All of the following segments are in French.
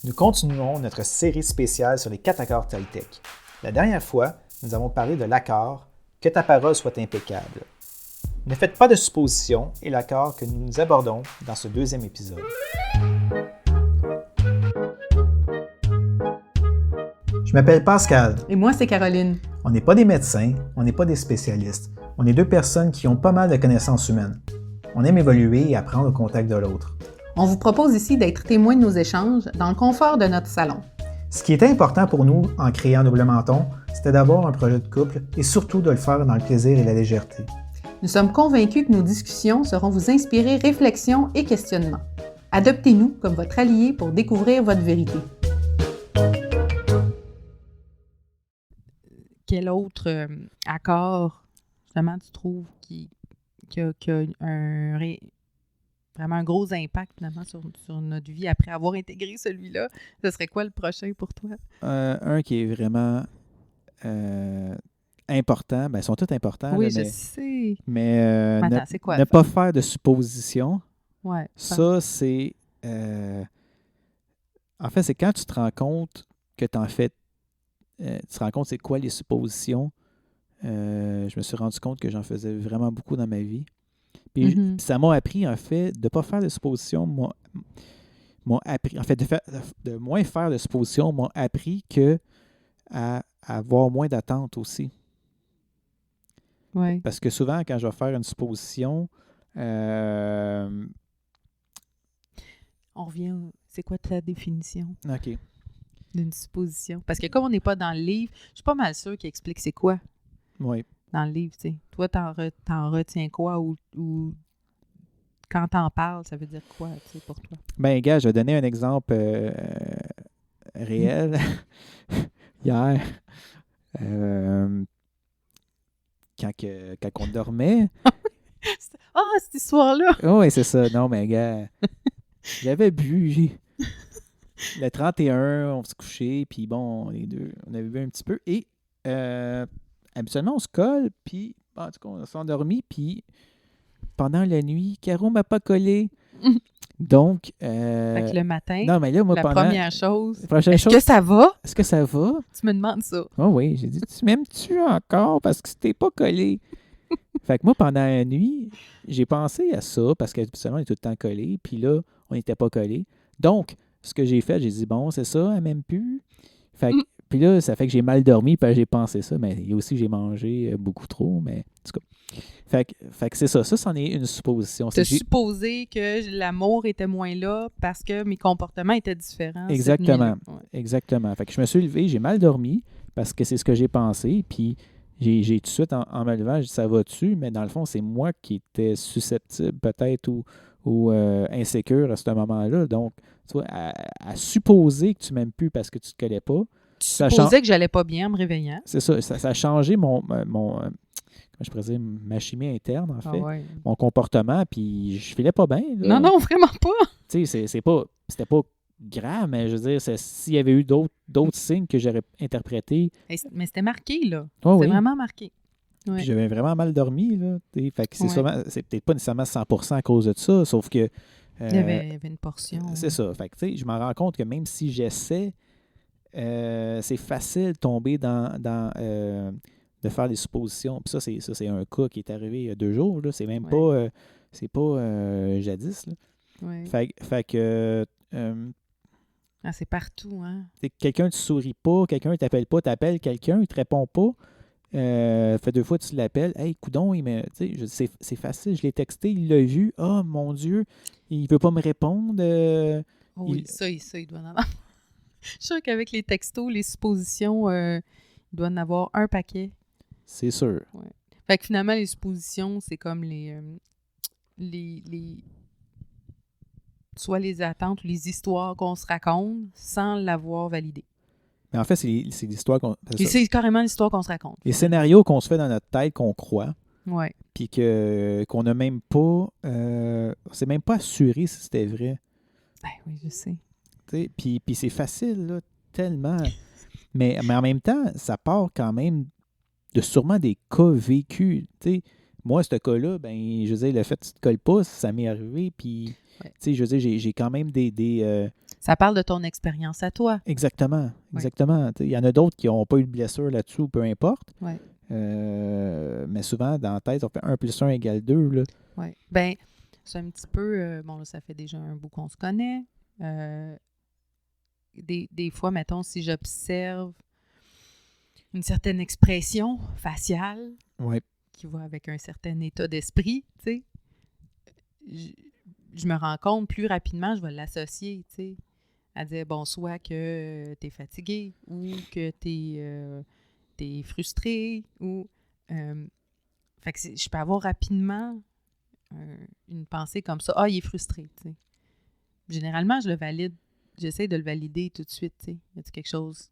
Nous continuons notre série spéciale sur les 4 accords Toltec. La dernière fois, nous avons parlé de l'accord « Que ta parole soit impeccable ». Ne faites pas de suppositions est l'accord que nous abordons dans ce deuxième épisode. Je m'appelle Pascal. Et moi, c'est Caroline. On n'est pas des médecins, on n'est pas des spécialistes. On est deux personnes qui ont pas mal de connaissances humaines. On aime évoluer et apprendre au contact de l'autre. On vous propose ici d'être témoins de nos échanges dans le confort de notre salon. Ce qui était important pour nous en créant Double Menton, c'était d'avoir un projet de couple et surtout de le faire dans le plaisir et la légèreté. Nous sommes convaincus que nos discussions sauront vous inspirer réflexion et questionnement. Adoptez-nous comme votre allié pour découvrir votre vérité. Quel autre accord, justement, tu trouves qui a vraiment un gros impact finalement sur notre vie après avoir intégré celui-là? Ce serait quoi le prochain pour toi? Un qui est vraiment important. Bien, ils sont tous importants. Oui, là, je sais. Mais Attends, c'est quoi? ne pas faire de suppositions. Ouais. Ça, c'est... en fait, c'est quand tu te rends compte que tu en fais... tu te rends compte c'est quoi les suppositions. Je me suis rendu compte que j'en faisais vraiment beaucoup dans ma vie. Puis ça m'a appris, en fait, de ne pas faire de suppositions. M'ont appris, en fait, de moins faire de suppositions m'ont appris à avoir moins d'attentes aussi. Ouais. Parce que souvent, quand je vais faire une supposition, On revient. C'est quoi ta définition OK. d'une supposition? Parce que comme on n'est pas dans le livre, je suis pas mal sûre qu'il explique c'est quoi Oui. dans le livre. T'sais. Toi, t'en retiens quoi ou quand t'en parles, ça veut dire quoi pour toi? Ben, gars, je vais donner un exemple réel. Hier, quand on dormait. Cette histoire-là! Oh, oui, c'est ça. Non, mais gars, j'avais bu. Le 31, on s'est couché, puis bon, les deux, on avait bu un petit peu. Et habituellement, on se colle, puis en tout cas, on s'est endormi, puis pendant la nuit, Caro m'a pas collé. Donc... Fait que le matin, non, mais là, moi, première chose, est-ce que ça va? Est-ce que ça va? Tu me demandes ça. Oh oui, j'ai dit, tu m'aimes-tu encore parce que tu t'es pas collé? Fait que moi, pendant la nuit, j'ai pensé à ça parce qu'habituellement, on est tout le temps collé, puis là, on n'était pas collé. Donc, ce que j'ai fait, j'ai dit, bon, c'est ça, elle m'aime plus. Fait que, puis là, ça fait que j'ai mal dormi, puis j'ai pensé ça, mais il y a aussi que j'ai mangé beaucoup trop, mais en tout cas. Fait que c'est ça. Ça, c'en est une supposition. Tu as supposé que l'amour était moins là parce que mes comportements étaient différents. Exactement. Ouais. Exactement. Fait que je me suis levé, j'ai mal dormi parce que c'est ce que j'ai pensé. Puis j'ai tout de suite, en me levant, j'ai dit ça va-tu? Mais dans le fond, c'est moi qui étais susceptible peut-être ou insécure à ce moment-là. Donc, tu vois, à supposer que tu m'aimes plus parce que tu te connais pas. Tu supposais que j'allais pas bien en me réveillant. C'est ça. Ça a changé mon je pourrais dire, ma chimie interne, en fait, mon comportement, puis je filais pas bien. Là. Non, vraiment pas. Tu sais, c'était pas grave, mais je veux dire, s'il y avait eu d'autres signes que j'aurais interprétés. Mais c'était marqué, là. Oh, c'était oui. vraiment marqué. Ouais. Puis j'avais vraiment mal dormi, là. Fait que c'est peut-être pas nécessairement 100% à cause de ça, sauf que... il y avait une portion. C'est ça. Fait que, tu sais, je me rends compte que même si j'essaie, c'est facile de tomber dans de faire des suppositions. Puis ça, c'est un cas qui est arrivé il y a 2 jours. Là. C'est même pas... c'est pas jadis. Là. Ouais. Fait que... c'est partout, hein? Quelqu'un ne te sourit pas, quelqu'un ne t'appelle pas, t'appelles quelqu'un, il ne te répond pas. Fait 2 fois, tu l'appelles. Hey, coudonc, c'est facile, je l'ai texté, il l'a vu. Oh, mon Dieu, il ne veut pas me répondre. Oui, ça, il doit en avoir. Je suis sûre qu'avec les textos, les suppositions, il doit en avoir un paquet. C'est sûr. Ouais. Fait que finalement, les suppositions, c'est comme les soit les attentes ou les histoires qu'on se raconte sans l'avoir validé. Mais en fait, c'est l'histoire qu'on... C'est carrément l'histoire qu'on se raconte. Les scénarios qu'on se fait dans notre tête, qu'on croit, ouais. Puis qu'on n'a même pas... c'est même pas assuré si c'était vrai. Ben oui, je sais. Puis c'est facile, là, tellement... mais en même temps, ça part quand même de sûrement des cas vécus. moi, ce cas-là, ben, je veux dire, le fait que tu te colles pas, ça m'est arrivé, puis, Ouais. tu sais, je veux dire, j'ai quand même des Ça parle de ton expérience à toi. exactement, Ouais. exactement. Tu sais, il y en a d'autres qui n'ont pas eu de blessure là-dessus, ou peu importe. Ouais. Mais souvent, dans la tête, on fait 1 + 1 = 2, là. Oui. Ben, c'est un petit peu. Bon, là, ça fait déjà un bout qu'on se connaît. Des fois, mettons, si j'observe une certaine expression faciale Ouais. qui va avec un certain état d'esprit, tu sais, je me rends compte plus rapidement, je vais l'associer, tu sais, à dire, bon, soit que tu es fatigué ou que tu es frustré ou... fait que je peux avoir rapidement une pensée comme ça. Ah, il est frustré, tu sais. Généralement, je le valide. J'essaie de le valider tout de suite, tu sais. Y a-t-il quelque chose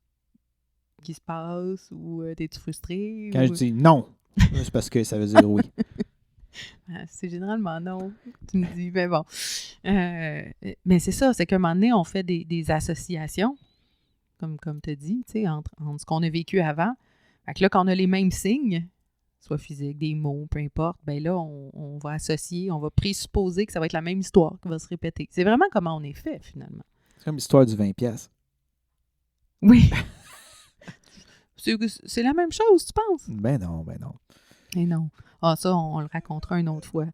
qui se passe ou t'es-tu frustré? Quand je dis non, c'est parce que ça veut dire oui. C'est généralement non. Tu me dis, ben bon. Mais c'est ça, c'est qu'à un moment donné, on fait des associations, comme tu as dit, tu sais, entre ce qu'on a vécu avant. Fait que là, quand on a les mêmes signes, soit physiques, des mots, peu importe, ben là, on va associer, on va présupposer que ça va être la même histoire qui va se répéter. C'est vraiment comment on est fait, finalement. C'est comme l'histoire du 20$. Oui. C'est la même chose, tu penses? Ben non, ben non. Et non. Ah, ça, on le racontera une autre fois.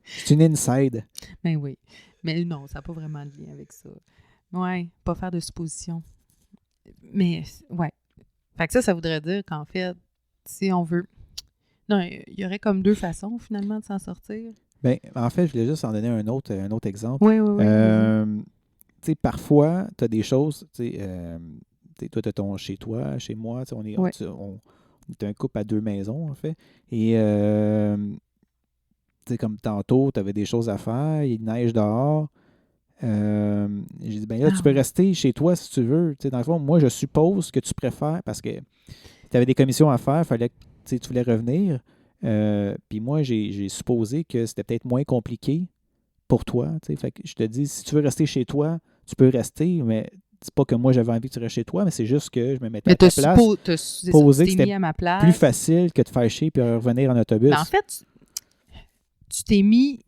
C'est une inside. Ben oui. Mais non, ça n'a pas vraiment de lien avec ça. Ouais, pas faire de suppositions. Mais, ouais. Fait que ça voudrait dire qu'en fait, si on veut... Non, il y aurait comme 2 façons, finalement, de s'en sortir. Ben, en fait, je voulais juste en donner un autre exemple. Oui, oui, oui. Tu sais, parfois, tu as des choses, tu sais, toi, tu as ton chez toi, chez moi, tu sais, on est un couple à 2 maisons, en fait. Et, tu sais, comme tantôt, tu avais des choses à faire, il neige dehors. J'ai dit, ben là, tu peux rester chez toi si tu veux. Tu sais, dans le fond, moi, je suppose que tu préfères, parce que tu avais des commissions à faire, fallait que tu voulais revenir. Puis moi, j'ai supposé que c'était peut-être moins compliqué pour toi. Fait que je te dis, si tu veux rester chez toi, tu peux rester, mais c'est pas que moi j'avais envie que tu restes chez toi, mais c'est juste que je me mettais à ta place. Supposé que c'était mis à ma place. Plus facile que de faire chier puis revenir en autobus. Ben en fait, tu t'es mis...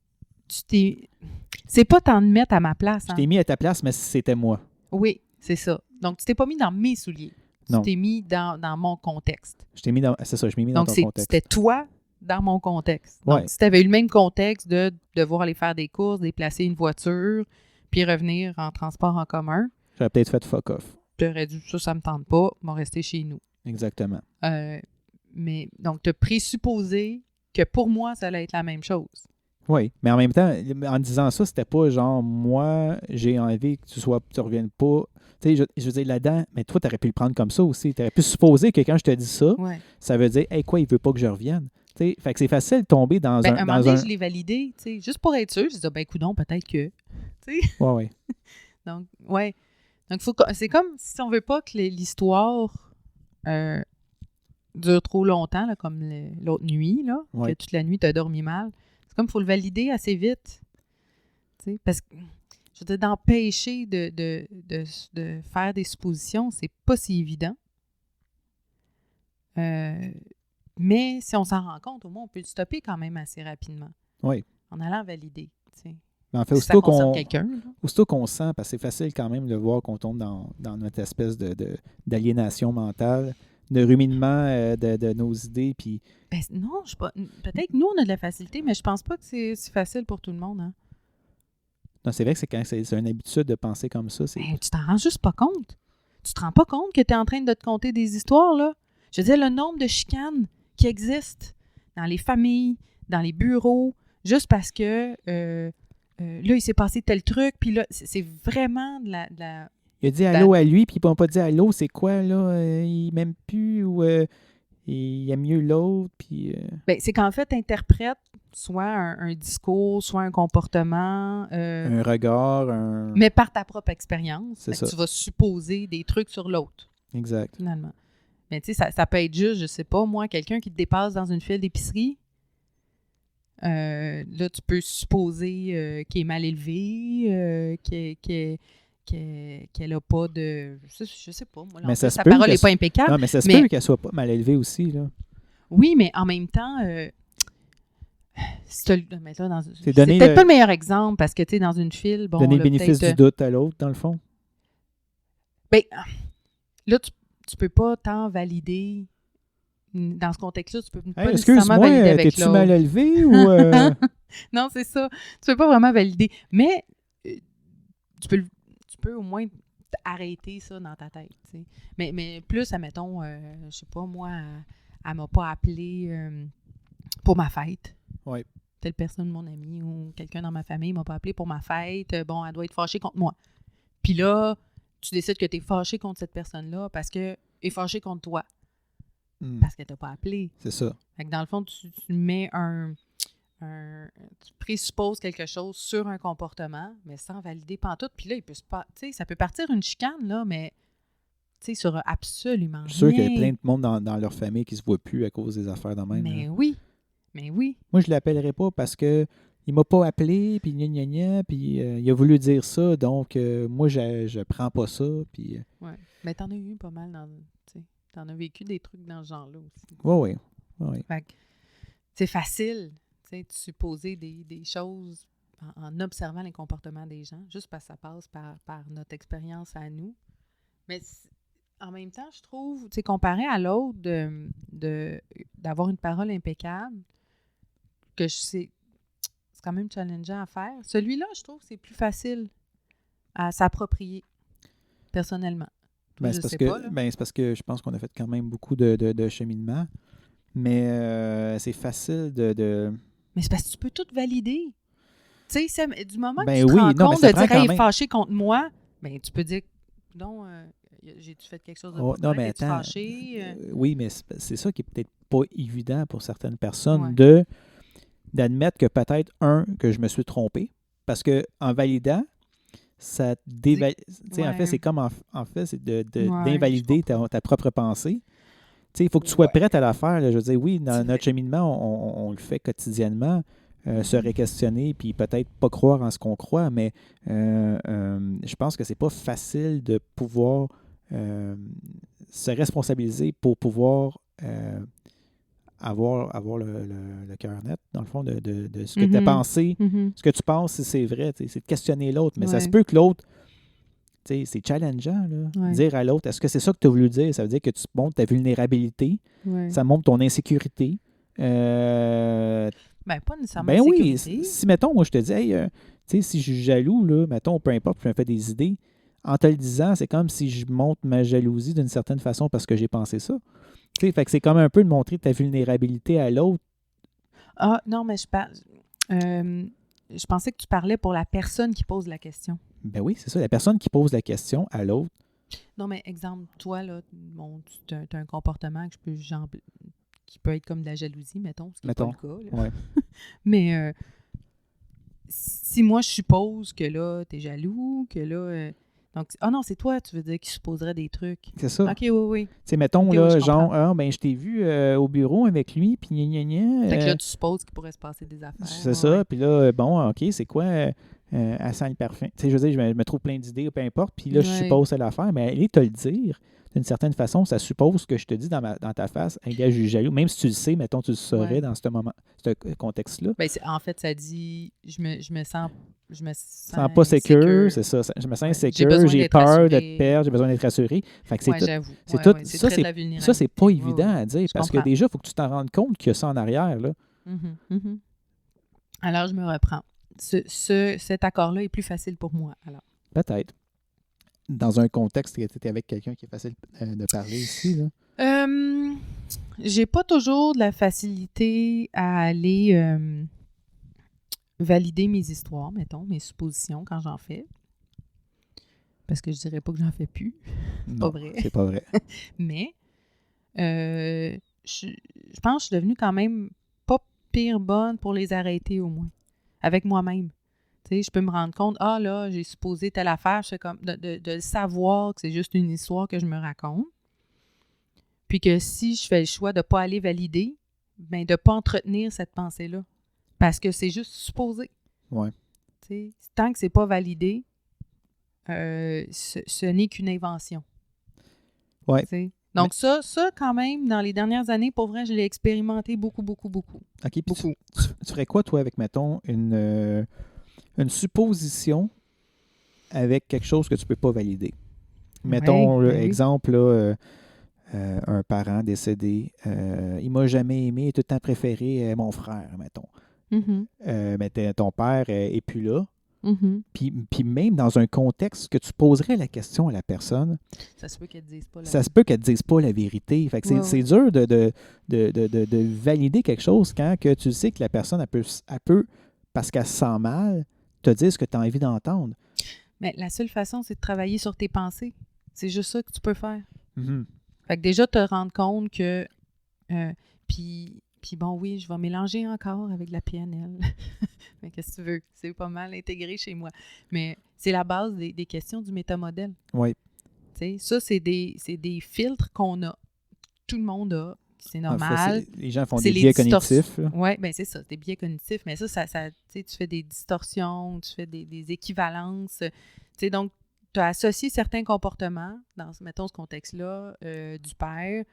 C'est pas tant de mettre à ma place. Je t'ai mis à ta place, mais c'était moi. Oui, c'est ça. Donc, tu t'es pas mis dans mes souliers. Non. Tu t'es mis dans mon contexte. C'est ça, je m'ai mis dans ton contexte. Donc, c'était toi dans mon contexte. Ouais. Donc, si tu avais eu le même contexte de devoir aller faire des courses, déplacer une voiture, puis revenir en transport en commun, j'aurais peut-être fait fuck off. Tu aurais dit, ça me tente pas, on va rester chez nous. Exactement. Mais donc, tu as présupposé que pour moi, ça allait être la même chose. Oui, mais en même temps, en disant ça, c'était pas genre, moi, j'ai envie que tu reviennes pas. Tu sais, je veux dire, là-dedans, mais toi, tu aurais pu le prendre comme ça aussi. Tu aurais pu supposer que quand je te dis ça, ça veut dire, hey, quoi, il veut pas que je revienne. T'sais, fait que c'est facile de tomber dans un moment donné, je l'ai validé, juste pour être sûr. Je disais, ben, coudonc, peut-être que. Oui. Donc, ouais. Donc, c'est comme si on veut pas que l'histoire dure trop longtemps, là, comme l'autre nuit, là, que toute la nuit, tu as dormi mal. C'est comme il faut le valider assez vite. Parce que, je veux dire, d'empêcher de faire des suppositions, c'est pas si évident. Mais si on s'en rend compte, au moins, on peut le stopper quand même assez rapidement. Oui. En allant valider. En fait, si aussitôt qu'on sent, parce que c'est facile quand même de voir qu'on tombe dans notre espèce d'aliénation mentale, de ruminement de nos idées. Puis... Ben, non, peut-être que nous, on a de la facilité, mais je pense pas que c'est facile pour tout le monde. Hein? Non, c'est vrai que c'est une habitude de penser comme ça. Ben, tu t'en rends juste pas compte. Tu te rends pas compte que tu es en train de te conter des histoires, là? Je veux dire, le nombre de chicanes qui existent dans les familles, dans les bureaux, juste parce que là, il s'est passé tel truc, puis là, c'est vraiment de la... Il a dit allô à lui, puis ils n'ont pas dit allô, c'est quoi, là? Il m'aime plus, ou il aime mieux l'autre, puis... Ben, c'est qu'en fait, tu interprètes soit un discours, soit un comportement... un regard, mais par ta propre expérience. C'est ça. Tu vas supposer des trucs sur l'autre. Exact. Finalement. Mais tu sais, ça peut être juste, je sais pas, moi, quelqu'un qui te dépasse dans une file d'épicerie. Là, tu peux supposer qu'il est mal élevé, qu'elle n'a pas de... Je sais pas, moi. Mais sa parole n'est pas impeccable. Non, mais ça se peut qu'elle soit pas mal élevée aussi, là. Oui, mais en même temps, Mais là, C'est donner peut-être pas le meilleur exemple parce que, tu sais, dans une file, bon. donner le là, bénéfice peut-être, du doute à l'autre, dans le fond. Ben, là, tu peux pas tant valider. Dans ce contexte-là, tu peux pas Hey, nécessairement valider excuse-moi, avec t'es-tu l'autre. mal élevé ou... Non, c'est ça. Tu peux pas vraiment valider. Mais tu peux au moins arrêter ça dans ta tête. Tu sais. Mais plus, admettons, je sais pas, moi, elle m'a pas appelé pour ma fête. Ouais. Telle personne, mon ami ou quelqu'un dans ma famille m'a pas appelé pour ma fête. Bon, elle doit être fâchée contre moi. Puis là, tu décides que tu es fâché contre cette personne-là parce qu'elle est fâchée contre toi. Parce qu'elle t'a pas appelé. C'est ça. Fait que dans le fond, tu mets tu présupposes quelque chose sur un comportement, mais sans valider pantoute. Puis là, il peut ça peut partir une chicane, là, mais sur absolument Je suis sûr qu'il y a rien. plein de monde dans leur famille qui se voit plus à cause des affaires de même. Mais là. oui. Moi, je l'appellerai pas parce que il m'a pas appelé, puis gna gna gna, puis il a voulu dire ça, donc moi, je prends pas ça, puis... Ouais. Mais t'en as eu pas mal t'en as vécu des trucs dans ce genre-là aussi. Oui. Fait que c'est facile, de supposer des choses en observant les comportements des gens, juste parce que ça passe par notre expérience à nous. Mais en même temps, je trouve, comparé à l'autre, d'avoir une parole impeccable, que c'est quand même challengeant à faire. Celui-là, je trouve que c'est plus facile à s'approprier, personnellement. C'est parce que je pense qu'on a fait quand même beaucoup de cheminement, mais c'est facile de... Mais c'est parce que tu peux tout valider. Tu sais, du moment que Ben tu te oui, rends non, mais compte ça de prend dire « quand Hey, il est même- fâché contre moi », ben tu peux dire « Non, j'ai-tu fait quelque chose de Oh, pas non, mais correct? Es-tu attends. fâché? Oui, mais c'est ça qui est peut-être pas évident pour certaines personnes Ouais. d'admettre que peut-être, que je me suis trompé, parce que en validant, ça dévalide. En fait, c'est comme en fait, c'est d'invalider ta propre pensée. Il faut que tu sois prête à la faire. Là. Je veux dire, oui, dans notre cheminement, on le fait quotidiennement, se réquestionner, puis peut-être pas croire en ce qu'on croit, mais je pense que c'est pas facile de pouvoir se responsabiliser pour pouvoir avoir le cœur net, dans le fond, de ce que tu as pensé, ce que tu penses, si c'est vrai. C'est de questionner l'autre. Mais ça se peut que l'autre, c'est challengeant. Là. Dire à l'autre, est-ce que c'est ça que tu as voulu dire? Ça veut dire que tu montres ta vulnérabilité, ça montre ton insécurité. Ben, pas nécessairement Ben oui, insécurité. si, mettons, moi, je te dis, hey, si je suis jaloux, là, mettons, peu importe, je me fais des idées, en te le disant, c'est comme si je montre ma jalousie d'une certaine façon parce que j'ai pensé ça. Fait que c'est comme un peu de montrer ta vulnérabilité à l'autre. Ah, non, mais je pensais que tu parlais pour la personne qui pose la question. Ben oui, c'est ça. La personne qui pose la question à l'autre. Non, mais exemple, toi, là, tu as un comportement qui peut être comme de la jalousie, mettons, ce qui n'est pas le cas. Là. Ouais. Mais si moi, je suppose que là, tu es jaloux, que là... donc, non, c'est toi, tu veux dire, qui supposerait des trucs. C'est ça. OK, oui. Tu sais, mettons, okay, là, oui, genre, ben, je t'ai vu au bureau avec lui, puis gna gna gna. Fait que là, tu supposes qu'il pourrait se passer des affaires. C'est ça. Puis là, bon, OK, c'est quoi? Elle sent le parfum. Tu sais, je veux dire, je me trouve plein d'idées, peu importe. Puis là, je suppose c'est l'affaire. Mais aller te le dire, d'une certaine façon, ça suppose que je te dis dans ta face, hey, gars, je suis jaloux. Même si tu le sais, mettons, tu le saurais dans ce contexte-là. Ben, en fait, ça dit, je me sens pas sécure, c'est ça. Je me sens insécure, j'ai peur de te perdre, j'ai besoin d'être rassuré. Fait que c'est tout. J'avoue. C'est tout. Ça, ça, c'est pas évident à dire parce que déjà, il faut que tu t'en rendes compte qu'il y a ça en arrière. Là. Alors, je me reprends. Cet accord-là est plus facile pour moi. Alors. Peut-être. Dans un contexte que tu étais avec quelqu'un qui est facile de parler ici. Là. J'ai pas toujours de la facilité à aller valider mes histoires, mettons, mes suppositions quand j'en fais. Parce que je dirais pas que j'en fais plus. C'est pas vrai. C'est pas vrai. Mais je pense que je suis devenue quand même pas pire bonne pour les arrêter au moins. Avec moi-même. Tu sais, je peux me rendre compte, là, j'ai supposé telle affaire, je fais comme de savoir que c'est juste une histoire que je me raconte. Puis que si je fais le choix de ne pas aller valider, ben de ne pas entretenir cette pensée-là. Parce que c'est juste supposé. Ouais. Tu sais, tant que c'est pas validé, ce n'est qu'une invention. Ouais. Tu sais? Donc ça, quand même, dans les dernières années, pour vrai, je l'ai expérimenté beaucoup, beaucoup, beaucoup. OK, puis Beaucoup. tu ferais quoi, toi, avec, mettons, une supposition avec quelque chose que tu peux pas valider? Mettons, Ouais, ben oui. exemple, là, un parent décédé, il m'a jamais aimé, il a tout le temps préféré mon frère, mettons. Mhm, Mais ton père est plus là. mhm. Puis même dans un contexte que tu poserais la question à la personne, Ça se peut qu'elles ne disent pas. ça se peut qu'elle ne te dise pas la vérité. Fait que Ouais, c'est ouais. dur de valider quelque chose quand que tu sais que la personne, elle peut, parce qu'elle se sent mal, te dire ce que tu as envie d'entendre. Mais la seule façon, c'est de travailler sur tes pensées. C'est juste ça que tu peux faire. Mhm. Fait que déjà, te rendre compte que... Puis bon, oui, je vais mélanger encore avec de la PNL. Mais qu'est-ce que tu veux? C'est pas mal intégré chez moi. Mais c'est la base des questions du métamodèle. Oui. Tu sais, ça, c'est des filtres qu'on a. Tout le monde a. C'est En fait, normal. les gens font C'est des les biais cognitifs. Oui, bien c'est ça, des biais cognitifs. Mais ça tu sais, tu fais des distorsions, tu fais des équivalences. Tu sais, donc, tu as associé certains comportements, dans, mettons, ce contexte-là, du père,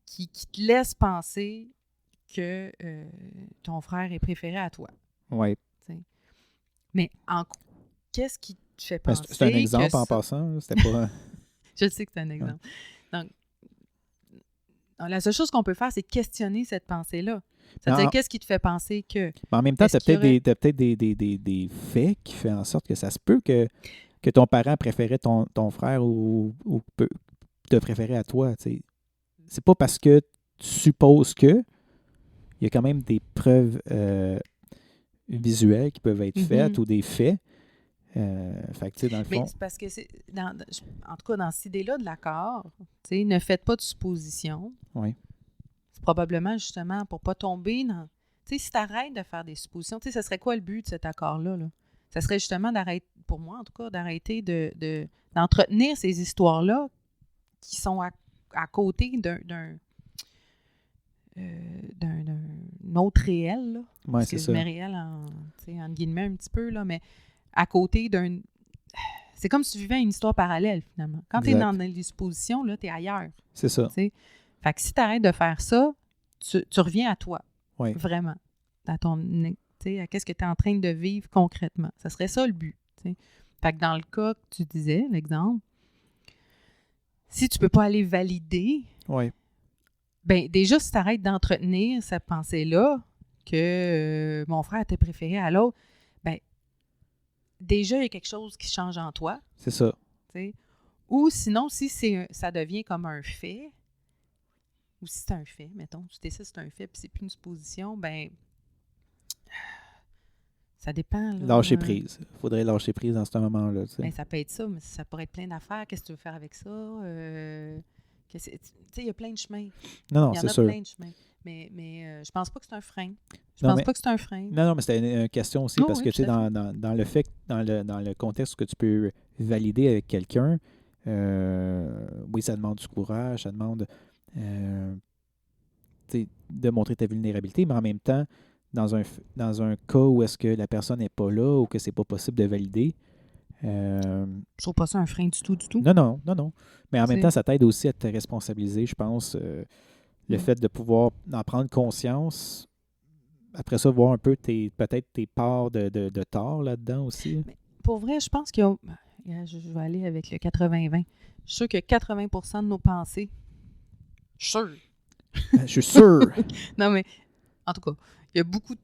qui te laisse penser que ton frère est préféré à toi. Oui. Mais qu'est-ce qui te fait Ben, penser c'est un exemple que en ça... passant. C'était pas. Je sais que c'est un exemple. Donc, la seule chose qu'on peut faire, c'est questionner cette pensée-là. C'est-à-dire, qu'est-ce qui te fait penser que... Mais en même temps, tu as Est-ce qu'il y peut-être des faits qui font en sorte que ça se peut que ton parent préférait ton frère ou te préférait à toi. Tu sais. C'est pas parce que tu supposes que. Il y a quand même des preuves visuelles qui peuvent être faites ou des faits. Fait que, tu sais, dans le Mais fond. c'est parce que c'est... en tout cas, dans cette idée-là de l'accord, tu sais, ne faites pas de suppositions. Oui. C'est probablement, justement, pour pas tomber dans... Tu sais, si tu arrêtes de faire des suppositions, tu sais, ça serait quoi le but de cet accord-là, là? Ça serait justement d'arrêter, pour moi en tout cas, d'arrêter d'entretenir ces histoires-là qui sont à côté d'un autre réel, là. Oui, Parce c'est que je ça. mets réel en guillemets un petit peu, là, mais à côté d'un... C'est comme si tu vivais une histoire parallèle, finalement. Quand tu es Exact. dans les suppositions, là, tu es ailleurs. C'est ça. T'sais. Fait que si tu arrêtes de faire ça, tu reviens à toi, Oui. vraiment. À qu'est-ce que tu es en train de vivre concrètement. Ça serait ça le but. T'sais. Fait que dans le cas que tu disais, l'exemple, si tu peux pas aller valider, Oui. ben déjà, si tu arrêtes d'entretenir cette pensée-là, que mon frère était préféré à l'autre, ben déjà, il y a quelque chose qui change en toi. C'est ça. T'sais. Ou sinon, si ça devient comme un fait, ou si c'est un fait, mettons, tu décides que c'est un fait, puis c'est plus une supposition, ben ça dépend. Là, Lâcher prise. Il faudrait lâcher prise dans ce moment-là. Tu sais. Ben, ça peut être ça, mais ça pourrait être plein d'affaires. Qu'est-ce que tu veux faire avec ça? Tu sais, il y a plein de chemins. Non, Il y en c'est a sûr. plein de chemins. Mais je pense pas que c'est un frein. Non, Pas que c'est un frein. Non, mais c'était une question aussi Oh, parce oui, que tu sais, tout à dans le fait, dans le contexte que tu peux valider avec quelqu'un, oui, ça demande du courage, ça demande tu sais, de montrer ta vulnérabilité, mais en même temps, dans un cas où est-ce que la personne n'est pas là ou que c'est pas possible de valider. Je trouve pas ça un frein du tout, du tout. Non. Mais en même C'est- temps, ça t'aide aussi à te responsabiliser, je pense. Le fait de pouvoir en prendre conscience, après ça, voir un peu peut-être tes parts de tort là-dedans aussi. Mais pour vrai, je pense qu'il y a... Je vais aller avec le 80-20. Je suis sûre que 80% de nos pensées... Je suis sûre. Je suis sûr. Non, mais en tout cas, il y a beaucoup de...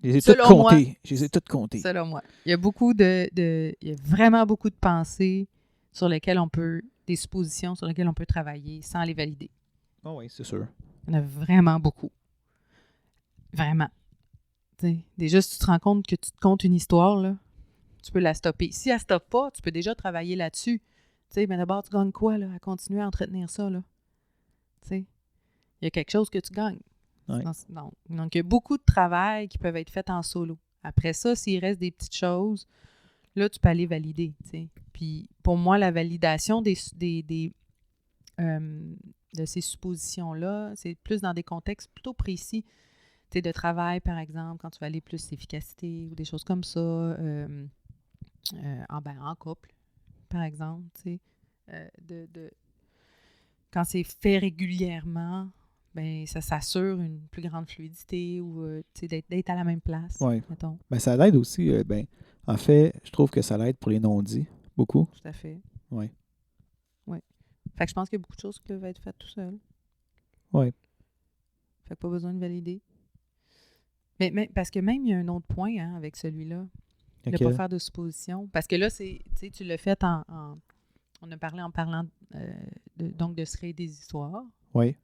Je les ai Selon toutes moi- comptées. Je les ai toutes comptées. Selon moi. Il y a il y a vraiment beaucoup de pensées sur lesquelles on peut... Des suppositions sur lesquelles on peut travailler sans les valider. Oh oui, c'est sûr. Il y en a vraiment beaucoup. Vraiment. T'sais, déjà, si tu te rends compte que tu te comptes une histoire, là, tu peux la stopper. Si elle ne stoppe pas, tu peux déjà travailler là-dessus. Mais d'abord, tu gagnes quoi là, à continuer à entretenir ça? Là? Il y a quelque chose que tu gagnes. Ouais. Donc, il y a beaucoup de travail qui peuvent être fait en solo. Après ça, s'il reste des petites choses, là, tu peux aller valider. T'sais. Puis, pour moi, la validation de ces suppositions-là, c'est plus dans des contextes plutôt précis. De travail, par exemple, quand tu vas aller plus efficacité ou des choses comme ça, en couple, par exemple, de quand c'est fait régulièrement, ben ça s'assure une plus grande fluidité ou d'être à la même place, Ouais. mettons. Ben, ça l'aide aussi. En fait, je trouve que ça l'aide pour les non-dits. Beaucoup. Tout à fait. Oui. Oui. Fait que je pense qu'il y a beaucoup de choses qui peuvent être faites tout seul. Oui. Fait que pas besoin de valider. Mais parce que même, il y a un autre point avec celui-là. De ne pas faire de suppositions. Parce que là, tu l'as fait on a parlé en parlant donc de se créer des histoires. Oui.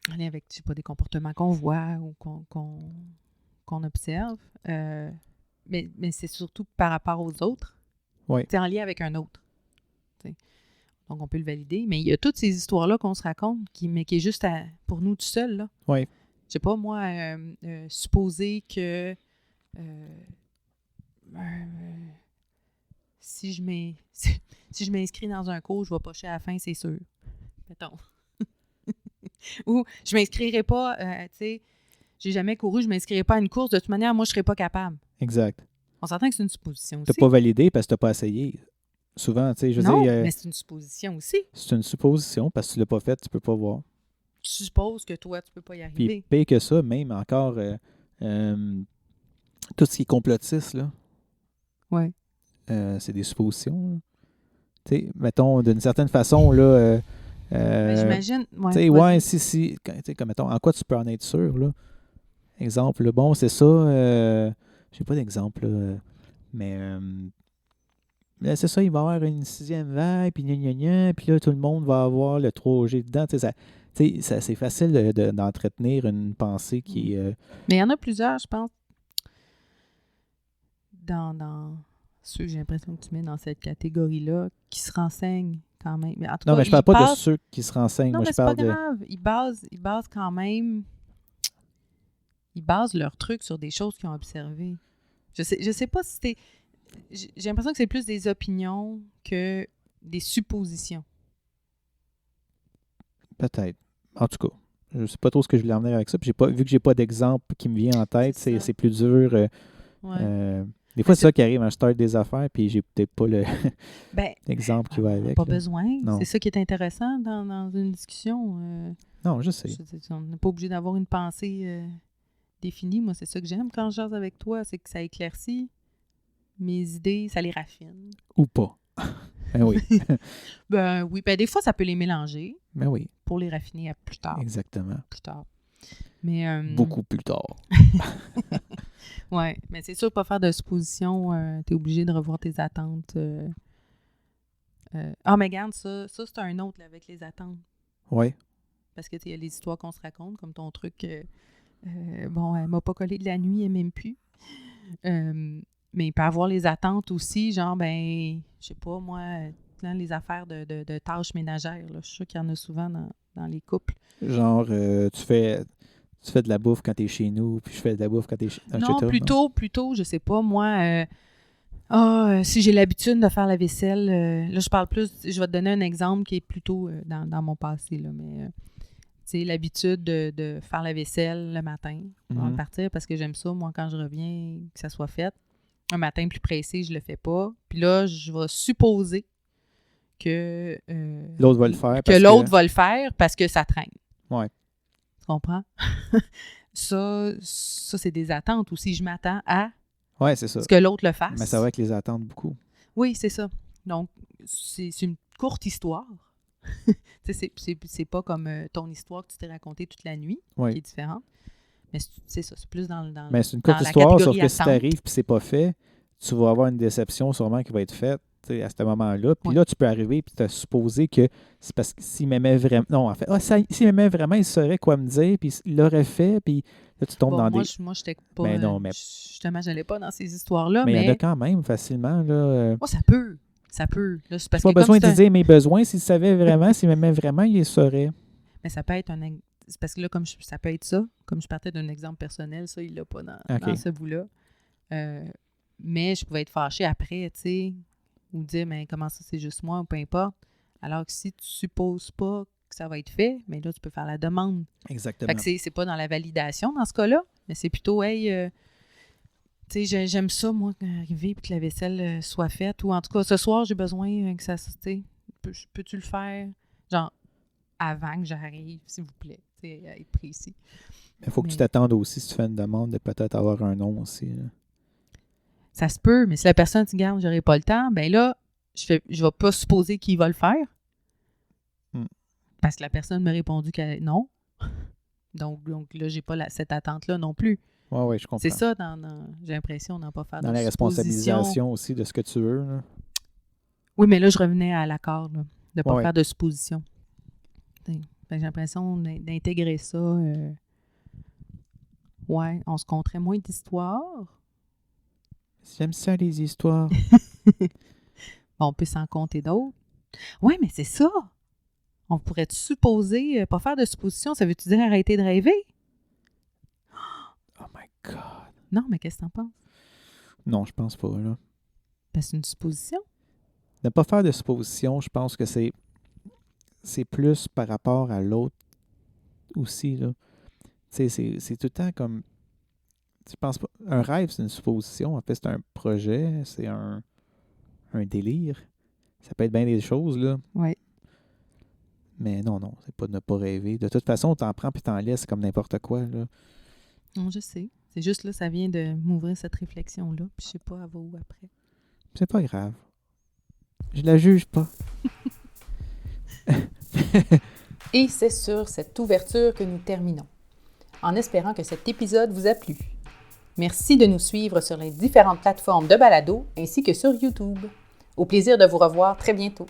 En lien avec, je sais pas, des comportements qu'on voit ou qu'on observe. Mais c'est surtout par rapport aux autres. Oui. C'est en lien avec un autre. T'sais. Donc, on peut le valider. Mais il y a toutes ces histoires-là qu'on se raconte, mais qui est juste pour nous tout seuls. Là. Oui. Je sais pas, moi, supposer que si je m'inscris dans un cours, je vais pocher à la fin, c'est sûr. Mettons. Ou je m'inscrirai pas, tu sais, j'ai jamais couru, je m'inscrirai pas à une course, de toute manière, moi, je serais pas capable. Exact. On s'entend que c'est une supposition Tu aussi. n'as pas validé parce que tu n'as pas essayé. Souvent, tu sais, je veux Non, dire... mais c'est une supposition aussi. C'est une supposition parce que tu ne l'as pas fait, tu peux pas voir. Tu supposes que toi, tu peux pas y arriver. Puis pire que ça, même encore, tout ce qui est complotiste, là, Ouais. c'est des suppositions. Tu sais, mettons, d'une certaine façon, là... J'imagine... tu sais, ouais, si... Tu sais, comme, mettons, en quoi tu peux en être sûr, là? Exemple, là, bon, c'est ça... j'ai pas d'exemple, là, mais... là, c'est ça, il va y avoir une 6e vague, puis puis là, tout le monde va avoir le 3G dedans. Tu sais, c'est facile d'entretenir une pensée qui est... Mais il y en a plusieurs, je pense, dans ceux que j'ai l'impression que tu mets dans cette catégorie-là, qui se renseignent quand même. Mais en tout cas, non, mais je parle pas de ceux qui se renseignent. Non, Moi, mais je c'est pas parle de... grave. Ils basent quand même... Ils basent leurs trucs sur des choses qu'ils ont observées. Je sais pas si c'est... J'ai l'impression que c'est plus des opinions que des suppositions. Peut-être. En tout cas, je sais pas trop ce que je voulais en venir avec ça. Puis vu que j'ai pas d'exemple qui me vient en tête, c'est plus dur. Des fois, c'est ça qui arrive quand je start des affaires, puis j'ai peut-être pas l'exemple qui va avec. Pas là. besoin. Non. C'est ça qui est intéressant dans une discussion. Non, je sais. On n'est pas obligé d'avoir une pensée définie. Moi, c'est ça que j'aime quand je jase avec toi, c'est que ça éclaircit mes idées, ça les raffine. Ou pas. Ben oui. Oui, des fois, ça peut les mélanger. Ben oui. Pour les raffiner à plus tard. Exactement. Plus tard. Mais, beaucoup plus tard. Oui, mais c'est sûr, pas faire de suppositions. Tu es obligé de revoir tes attentes. Mais regarde, ça c'est un autre là, avec les attentes. Oui. Parce que il y a les histoires qu'on se raconte, comme ton truc. Bon, elle m'a pas collé de la nuit, elle m'aime plus. Mais il peut y avoir les attentes aussi, genre, je sais pas, moi, les affaires de tâches ménagères. Là, je suis sûre qu'il y en a souvent dans les couples. Genre, tu fais de la bouffe quand t'es chez nous, puis je fais de la bouffe quand t'es chez nous. Non, plutôt, je sais pas, moi, si j'ai l'habitude de faire la vaisselle, là, je parle plus, je vais te donner un exemple qui est plutôt dans mon passé, là, mais... c'est l'habitude de faire la vaisselle le matin avant de partir parce que j'aime ça, moi, quand je reviens, que ça soit fait. Un matin plus pressé, je le fais pas. Puis là, je vais supposer que... l'autre va le faire. Va le faire parce que ça traîne. Ouais. Tu comprends? Ça, c'est des attentes aussi. Je m'attends à c'est ça. ce que l'autre le fasse. Mais ça va avec les attentes beaucoup. Oui, c'est ça. Donc, c'est une courte histoire. C'est pas comme ton histoire que tu t'es racontée toute la nuit, qui est différente. Mais c'est ça, c'est plus dans mais c'est une courte histoire, sauf que si t'arrives et c'est pas fait, tu vas avoir une déception sûrement qui va être faite à ce moment-là. Puis là, tu peux arriver et te supposer que c'est parce que s'il m'aimait vraiment... Non, en fait, s'il m'aimait vraiment, il saurait quoi me dire, puis il l'aurait fait, puis là, tu tombes dans moi, j'étais pas... Mais non, justement, j'allais pas dans ces histoires-là, mais... il y en a quand même facilement, là... ça peut. Ça peut. Là, c'est parce pas besoin de dire mes besoins. S'il savait vraiment, s'il m'aimait vraiment, il les saurait. Mais ça peut être c'est parce que là, ça peut être ça. Comme je partais d'un exemple personnel, ça, il l'a pas dans ce bout-là. Mais je pouvais être fâchée après, tu sais, ou dire, mais comment ça, c'est juste moi, ou peu importe. Alors que si tu supposes pas que ça va être fait, mais là, tu peux faire la demande. Exactement. Fait que c'est pas dans la validation dans ce cas-là, mais c'est plutôt, hey... tu sais, j'aime ça, moi, arriver et que la vaisselle soit faite. Ou en tout cas, ce soir, j'ai besoin que ça... Tu sais, peux-tu le faire? Genre, avant que j'arrive, s'il vous plaît, tu sais, à être précis. Il faut que tu Mais- t'attendes aussi, si tu fais une demande, de peut-être avoir un nom aussi. Là. Ça se peut, mais si la personne dit, garde, j'aurai pas le temps, ben là, je vais pas supposer qu'il va le faire. Parce que la personne m'a répondu que non. Donc là, j'ai pas cette attente-là non plus. Oui, je comprends. C'est ça, j'ai l'impression d'en pas faire Dans de la suppositions. responsabilisation aussi de ce que tu veux. Là. Oui, mais là, je revenais à l'accord, là, de ne pas Ouais. faire de suppositions. Fait que j'ai l'impression d'intégrer ça. Ouais, on se conterait moins d'histoires. J'aime ça, les histoires. On peut s'en compter d'autres. Oui, mais c'est ça. On pourrait supposer, pas faire de suppositions, ça veut-tu dire arrêter de rêver? Oh my God. Non, mais qu'est-ce que t'en penses? Non, je pense pas. Là. Ben, c'est une supposition. Ne pas faire de suppositions, je pense que c'est plus par rapport à l'autre aussi. Là. Tu sais, c'est tout le temps comme... Tu penses pas... Un rêve, c'est une supposition. En fait, c'est un projet, c'est un délire. Ça peut être bien des choses, là. Oui. Mais non, c'est pas de ne pas rêver. De toute façon, t'en prends puis t'en laisses comme n'importe quoi, là. Non, je sais. C'est juste là, ça vient de m'ouvrir cette réflexion-là. Puis je sais pas, elle va où après. C'est pas grave. Je la juge pas. Et c'est sur cette ouverture que nous terminons, en espérant que cet épisode vous a plu. Merci de nous suivre sur les différentes plateformes de balado ainsi que sur YouTube. Au plaisir de vous revoir très bientôt.